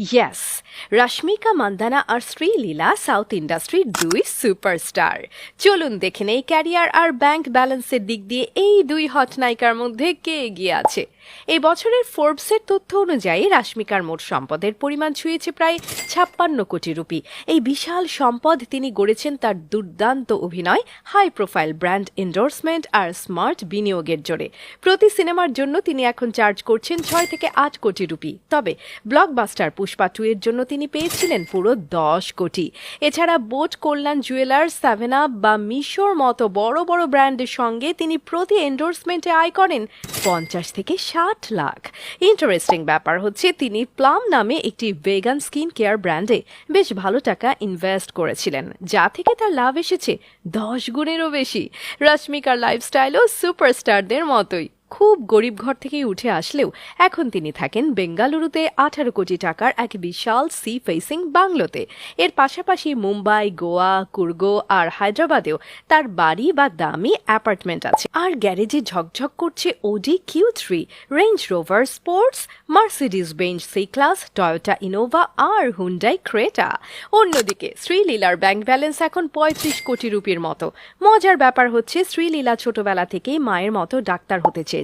Yes, Rashmika Mandanna আর Sreeleela south ইন্ডাস্ট্রির দুই superstar. চলুন দেখে নেই ক্যারিয়ার আর ব্যাংক ব্যালেন্সের দিক দিয়ে এই দুই হট নায়িকার মধ্যে কে এগিয়ে আছে। এই বছরের ফোর্বসের তথ্য অনুযায়ী রশ্মিকার মোট সম্পদের পরিমাণ ছুঁয়েছে প্রায় 56 কোটি রুপি। এই বিশাল সম্পদ তিনি গড়েছেন তার দুর্দান্ত অভিনয়, হাই প্রোফাইল ব্র্যান্ড এন্ডোর্সমেন্ট আর স্মার্ট বিনিয়োগের জোরে। প্রতি সিনেমার জন্য তিনি এখন চার্জ করছেন 6 থেকে 8 কোটি রুপি। তবে ব্লকবাস্টার পুষ্পা 2 এর জন্য তিনি পেয়েছিলেন পুরো 10 কোটি। এছাড়া বোট কল্যাণ জুয়েলার্স, 7 আপ বা মিশোর মতো বড় বড় ব্র্যান্ডের সঙ্গে তিনি প্রতি এন্ডোর্সমেন্টে আয় করেন 50 থেকে 60 লাখ। ইন্টারেস্টিং ব্যাপার হচ্ছে তিনি প্লাম নামে একটি ভেগান স্কিন কেয়ার ব্র্যান্ডে বেশ ভালো টাকা ইনভেস্ট করেছিলেন, যা থেকে তার লাভ এসেছে 10 গুণেরও বেশি। রশ্মিকার লাইফস্টাইলও সুপারস্টারদের মতোই। খুব গরিব ঘর থেকেই উঠে আসলেও এখন তিনি থাকেন বেঙ্গালুরুতে 18 কোটি টাকার এক বিশাল সি ফেসিং বাংলোতে। এর পাশাপাশি মুম্বাই, গোয়া, কুর্গো আর হায়দ্রাবাদেও তার বাড়ি বা দামি অ্যাপার্টমেন্ট আছে। আর গ্যারেজে ঝকঝক করছে Audi Q3, Range Rover Sports, Mercedes Benz C class, Toyota Innova আর হুন্ডাই ক্রেটা। অন্যদিকে শ্রীলীলার ব্যাংক ব্যালেন্স এখন 35 কোটি রুপির মতো। মজার ব্যাপার হচ্ছে শ্রীলীলা ছোটবেলা থেকেই মায়ের মতো ডাক্তার হতে চেয়েছিলেন।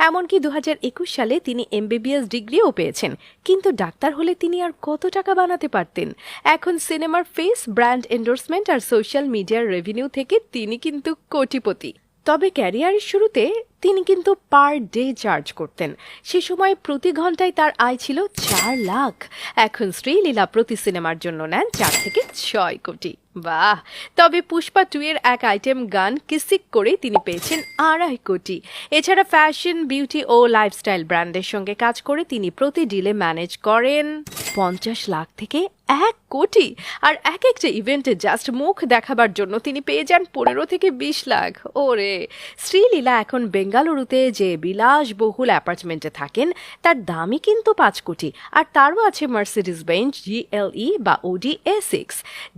এমনকি 2021 সালে তিনি MBBS ডিগ্রিও পেয়েছেন। কিন্তু ডাক্তার হলে তিনি আর কত টাকা বানাতে পারতেন। এখন সিনেমার ফেস, ব্র্যান্ড এন্ডোর্সমেন্ট আর সোশ্যাল মিডিয়ার রেভিনিউ থেকে তিনি কিন্তু কোটিপতি। তবে ক্যারিয়ারের শুরুতে তিনি কিন্তু পার ডে চার্জ করতেন। সে সময় প্রতি ঘন্টায় তার আয় ছিল 4 লাখ। এখন শ্রীলীলা প্রতি সিনেমার জন্য নেন 4 থেকে 6 কোটি। বাহ! তবে পুষ্পা 2 এর এক আইটেম গান কিসিক করে তিনি পেয়েছেন 2.5 কোটি। এছাড়া ফ্যাশন, বিউটি ও লাইফস্টাইল ব্র্যান্ডের সঙ্গে কাজ করে তিনি প্রতি ডিলে ম্যানেজ করেন 50 লাখ থেকে 1 কোটি। আর এক একটা ইভেন্টে জাস্ট মুখ দেখাবার জন্য তিনি পেয়ে যান 15 থেকে 20 লাখ। ওরে! শ্রীলীলা এখন বেঙ্গালুরুতে যে বিলাসবহুল অ্যাপার্টমেন্টে থাকেন তার দামই কিন্তু 5 কোটি। আর তারও আছে মার্সিডিজ বেঞ্জ GLE বা Audi A6,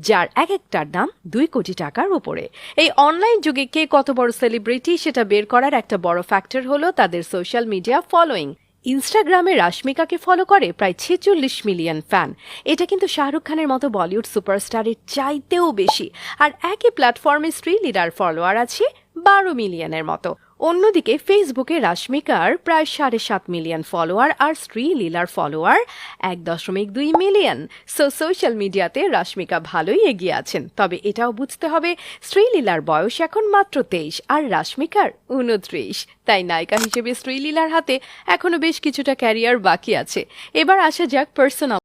যার এক একটার দাম 2 কোটি টাকার উপরে। এই অনলাইন যুগে কে কত বড় সেলিব্রিটি সেটা বের করার একটা বড় ফ্যাক্টর হলো তাদের সোশ্যাল মিডিয়া ফলোয়িং। ইনস্টাগ্রামে রশ্মিকাকে ফলো করে প্রায় 46 মিলিয়ন ফ্যান। এটা কিন্তু শাহরুখ খানের মতো বলিউড সুপারস্টারের চাইতেও বেশি। আর একই প্ল্যাটফর্মে শ্রীলীলার ফলোয়ার আছে 12 মিলিয়নের মতো। অন্যদিকে ফেসবুকে রশ্মিকার প্রায় 7.5 মিলিয়ন ফলোয়ার আর শ্রীলীলার ফলোয়ার 1.2 মিলিয়ন। সোশ্যাল মিডিয়াতে রশ্মিকা ভালোই এগিয়ে আছেন। তবে এটাও বুঝতে হবে শ্রীলীলার বয়স এখন মাত্র 23 আর রশ্মিকার 29। তাই নায়িকা হিসেবে শ্রীলীলার হাতে এখনো বেশ কিছুটা ক্যারিয়ার বাকি আছে। এবার আসা যাক পার্সোনাল